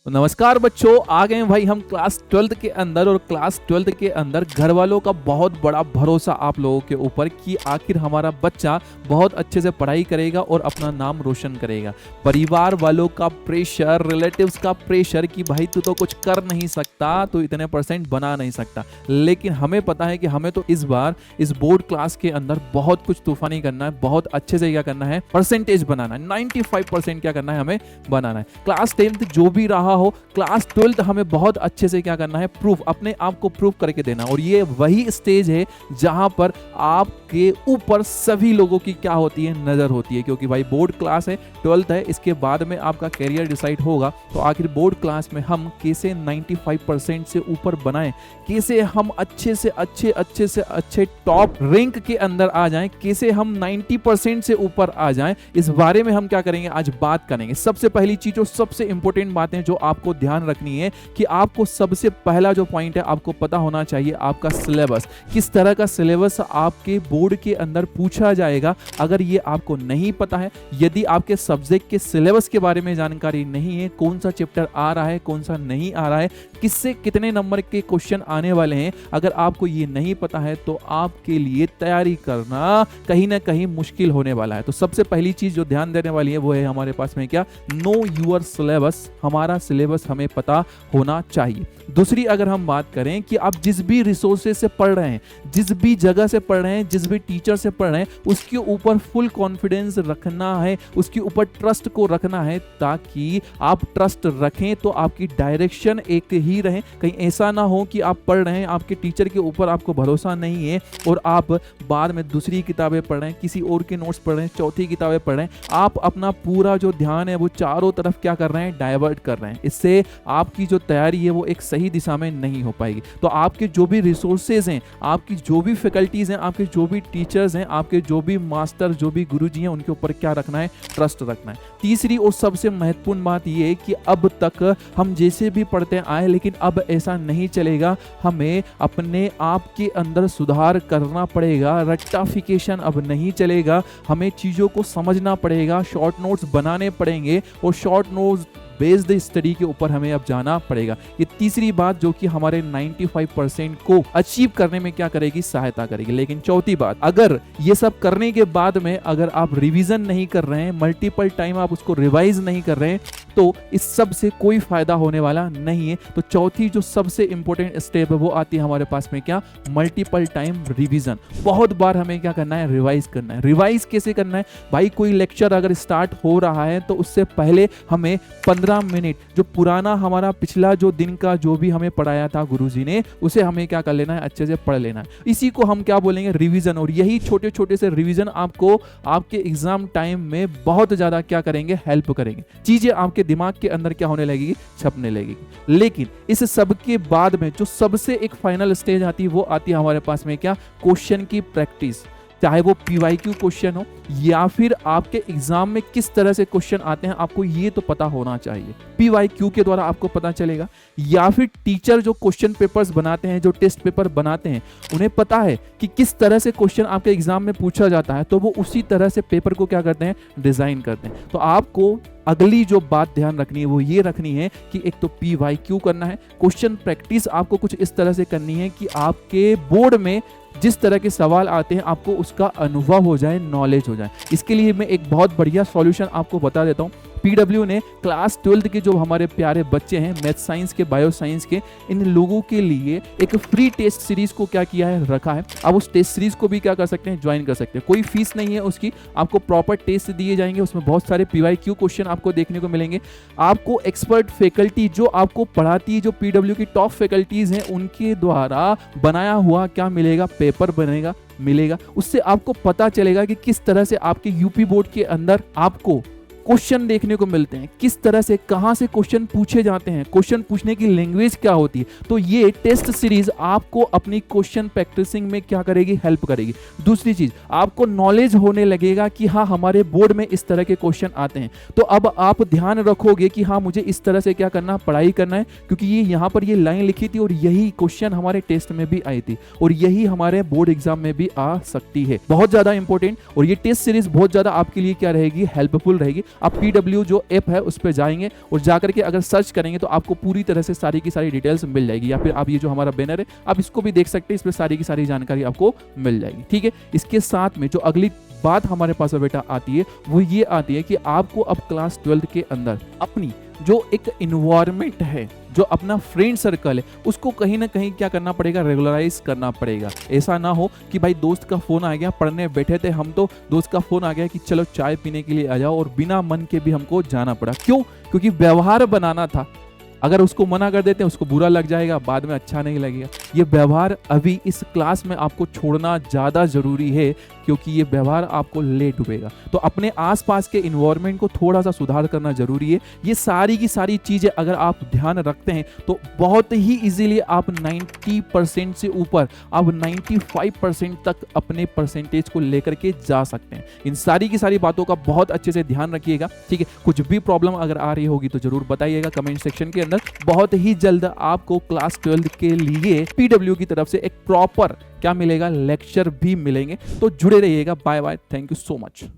तो नमस्कार बच्चों, आ गए भाई हम क्लास 12th के अंदर। और क्लास 12th के अंदर घर वालों का बहुत बड़ा भरोसा आप लोगों के ऊपर कि आखिर हमारा बच्चा बहुत अच्छे से पढ़ाई करेगा और अपना नाम रोशन करेगा। परिवार वालों का प्रेशर, रिलेटिव्स का प्रेशर कि भाई तू तो कुछ कर नहीं सकता, तू इतने परसेंट बना नहीं सकता। लेकिन हमें पता है कि हमें तो इस बार इस बोर्ड क्लास के अंदर बहुत कुछ तूफानी करना है, बहुत अच्छे से क्या करना है, परसेंटेज बनाना है। 95% क्या करना है, हमें बनाना है। क्लास 10th जो भी रहा हो, क्लास 12th हमें बहुत अच्छे से क्या करना है, प्रूफ, अपने आप को प्रूफ करके देना। और ये वही स्टेज है जहां पर आपके ऊपर सभी लोगों की क्या होती है, नजर होती है। क्योंकि भाई बोर्ड क्लास है, 12th है, इसके बाद में आपका कैरियर डिसाइड होगा। तो आखिर बोर्ड क्लास में हम कैसे 95% से ऊपर बनाएं, कैसे हम अच्छे से अच्छे टॉप रैंक के अंदर आ जाएं, कैसे हम 90% से ऊपर आ जाएं, इस बारे में हम क्या करेंगे, आज बात करेंगे। सबसे पहली चीज और सबसे इंपॉर्टेंट बातें जो आपको ध्यान रखनी है कि आपको सबसे पहला जो पॉइंट है, आपको पता होना चाहिए आपका सिलेबस। किस तरह का सिलेबस आपके बोर्ड के अंदर पूछा जाएगा। अगर ये आपको नहीं पता है, यदि आपके सब्जेक्ट के सिलेबस के बारे में जानकारी नहीं है, कौन सा चैप्टर आ रहा है, कौन सा नहीं आ रहा है, किससे कितने नंबर के क्वेश्चन आने वाले हैं, अगर आपको ये नहीं पता है तो आपके लिए तैयारी करना कहीं ना कहीं मुश्किल होने वाला है। तो सबसे पहली चीज जो ध्यान देने वाली है वो है हमारे पास में क्या, नो यूर सिलेबस। हमारा सिलेबस हमें पता होना चाहिए। दूसरी अगर हम बात करें कि आप जिस भी रिसोर्सेज से पढ़ रहे हैं, जिस भी जगह से पढ़ रहे हैं, जिस भी टीचर से पढ़ रहे हैं, उसके ऊपर फुल कॉन्फिडेंस रखना है, उसके ऊपर ट्रस्ट को रखना है, ताकि आप ट्रस्ट रखें तो आपकी डायरेक्शन एक ही रहे। कहीं ऐसा ना हो कि आप पढ़ रहे हैं, आपके टीचर के ऊपर आपको भरोसा नहीं है और आप बाद में दूसरी किताबें पढ़ रहे हैं, किसी और के नोट्स पढ़ रहे हैं, चौथी किताबें पढ़ रहे हैं, आप अपना पूरा जो ध्यान है वो चारों तरफ क्या कर रहे हैं, डाइवर्ट कर रहे हैं। इससे आपकी जो तैयारी है वो एक सही दिशा में नहीं हो पाएगी। तो आपके जो भी रिसोर्सेज हैं, आपकी जो भी फैकल्टीज हैं, आपके जो भी टीचर्स हैं, आपके जो भी मास्टर, जो भी गुरुजी हैं, उनके ऊपर क्या रखना है, ट्रस्ट रखना है। तीसरी और सबसे महत्वपूर्ण बात यह है कि अब तक हम जैसे भी पढ़ते आए, लेकिन अब ऐसा नहीं चलेगा। हमें अपने आप के अंदर सुधार करना पड़ेगा। रेक्टिफिकेशन अब नहीं चलेगा। हमें चीजों को समझना पड़ेगा, शॉर्ट नोट्स बनाने पड़ेंगे और शॉर्ट नोट्स बेस्ड स्टडी के ऊपर हमें अब जाना पड़ेगा। ये तीसरी बात जो कि हमारे 95% को अचीव करने में क्या करेगी, सहायता करेगी। लेकिन चौथी बात, अगर ये सब करने के बाद में अगर आप रिवीजन नहीं कर रहे हैं, मल्टीपल टाइम आप उसको रिवाइज नहीं कर रहे हैं, तो इस सब से कोई फायदा होने वाला नहीं है। तो चौथी जो सबसे इंपॉर्टेंट स्टेप है वो आती है हमारे पास में क्या, मल्टीपल टाइम रिवीजन। बहुत बार हमें क्या करना है, रिवाइज करना है। रिवाइज कैसे करना है भाई, कोई लेक्चर अगर स्टार्ट हो रहा है तो उससे पहले हमें 15 मिनट जो पुराना हमारा पिछला जो दिन का जो भी हमें पढ़ाया था गुरुजी ने, उसे हमें क्या कर लेना है, अच्छे से पढ़ लेना है। इसी को हम क्या बोलेंगे, रिवीजन। और यही छोटे छोटे से रिवीजन आपको आपके एग्जाम टाइम में बहुत ज्यादा क्या करेंगे, हेल्प करेंगे। चीजें आपके दिमाग के अंदर क्या होने लगेगी, छपने लगेगी। लेकिन इस सब के बाद में जो सबसे एक फाइनल स्टेज आती है वो आती है हमारे पास में क्या, क्वेश्चन की प्रैक्टिस। चाहे वो पीवाईक्यू क्वेश्चन हो या फिर आपके एग्जाम में किस तरह से क्वेश्चन आते हैं, आपको ये तो पता होना चाहिए। पीवाईक्यू के द्वारा आपको पता चलेगा, या फिर टीचर जो क्वेश्चन पेपर्स बनाते हैं, जो टेस्ट पेपर बनाते हैं, उन्हें पता है कि किस तरह से क्वेश्चन आपके एग्जाम में पूछा जाता है, तो वो उसी तरह से पेपर को क्या करते हैं, डिजाइन करते हैं। तो आपको अगली जो बात ध्यान रखनी है वो ये रखनी है कि एक तो पीवाईक्यू करना है, क्वेश्चन प्रैक्टिस आपको कुछ इस तरह से करनी है कि आपके बोर्ड में जिस तरह के सवाल आते हैं आपको उसका अनुभव हो जाए, नॉलेज हो जाए। इसके लिए मैं एक बहुत बढ़िया सॉल्यूशन आपको बता देता हूँ। पीडब्ल्यू ने क्लास 12th के जो हमारे प्यारे बच्चे हैं, मैथ साइंस के, बायो साइंस के, इन लोगों के लिए एक फ्री टेस्ट सीरीज को क्या किया है, रखा है। अब उस टेस्ट सीरीज को भी क्या कर सकते हैं, ज्वाइन कर सकते हैं। कोई फीस नहीं है उसकी, आपको प्रॉपर टेस्ट दिए जाएंगे, उसमें बहुत सारे पीवाईक्यू क्वेश्चन आपको देखने को मिलेंगे। आपको एक्सपर्ट फैकल्टी जो आपको पढ़ाती है, जो पीडब्ल्यू की टॉप फैकल्टीज हैं, उनके द्वारा बनाया हुआ क्या मिलेगा, पेपर बनेगा, मिलेगा। उससे आपको पता चलेगा कि किस तरह से आपके यूपी बोर्ड के अंदर आपको क्वेश्चन देखने को मिलते हैं, किस तरह से, कहां से क्वेश्चन पूछे जाते हैं, क्वेश्चन पूछने की लैंग्वेज क्या होती है। तो ये टेस्ट सीरीज आपको अपनी क्वेश्चन प्रैक्टिसिंग में क्या करेगी, हेल्प करेगी। दूसरी चीज, आपको नॉलेज होने लगेगा कि हाँ हमारे बोर्ड में इस तरह के क्वेश्चन आते हैं, तो अब आप ध्यान रखोगे कि हाँ मुझे इस तरह से क्या करना, पढ़ाई करना है, क्योंकि ये यहाँ पर ये लाइन लिखी थी और यही क्वेश्चन हमारे टेस्ट में भी आई थी और यही हमारे बोर्ड एग्जाम में भी आ सकती है। बहुत ज्यादा इंपॉर्टेंट, और ये टेस्ट सीरीज बहुत ज्यादा आपके लिए क्या रहेगी, हेल्पफुल रहेगी। आप PW जो ऐप है उस पर जाएंगे और जाकर के अगर सर्च करेंगे तो आपको पूरी तरह से सारी की सारी डिटेल्स मिल जाएगी। या फिर आप ये जो हमारा बैनर है आप इसको भी देख सकते हैं, इस पर सारी की सारी जानकारी आपको मिल जाएगी। ठीक है, इसके साथ में जो अगली बात हमारे पास बेटा आती है वो ये आती है कि आपको अब क्लास 12 के अंदर अपनी जो एक इन्वायरमेंट है, जो अपना फ्रेंड सर्कल है, उसको कहीं ना कहीं क्या करना पड़ेगा, रेगुलराइज करना पड़ेगा। ऐसा ना हो कि भाई दोस्त का फोन आ गया, पढ़ने बैठे थे हम तो दोस्त का फोन आ गया कि चलो चाय पीने के लिए आ जाओ, और बिना मन के भी हमको जाना पड़ा। क्यों? क्योंकि व्यवहार बनाना था। अगर उसको मना कर देते हैं उसको बुरा लग जाएगा, बाद में अच्छा नहीं लगेगा। ये व्यवहार अभी इस क्लास में आपको छोड़ना ज़्यादा ज़रूरी है, क्योंकि ये व्यवहार आपको ले डूबेगा। तो अपने आसपास के इन्वायरमेंट को थोड़ा सा सुधार करना जरूरी है। ये सारी की सारी चीज़ें अगर आप ध्यान रखते हैं तो बहुत ही इजीली आप 90% से ऊपर, आप 95% तक अपने परसेंटेज को लेकर के जा सकते हैं। इन सारी की सारी बातों का बहुत अच्छे से ध्यान रखिएगा। ठीक है, कुछ भी प्रॉब्लम अगर आ रही होगी तो जरूर बताइएगा कमेंट सेक्शन के अंदर। बहुत ही जल्द आपको क्लास 12 के लिए PW की तरफ से एक प्रॉपर क्या मिलेगा, लेक्चर भी मिलेंगे। तो जुड़े रहिएगा। Bye bye, thank you so much.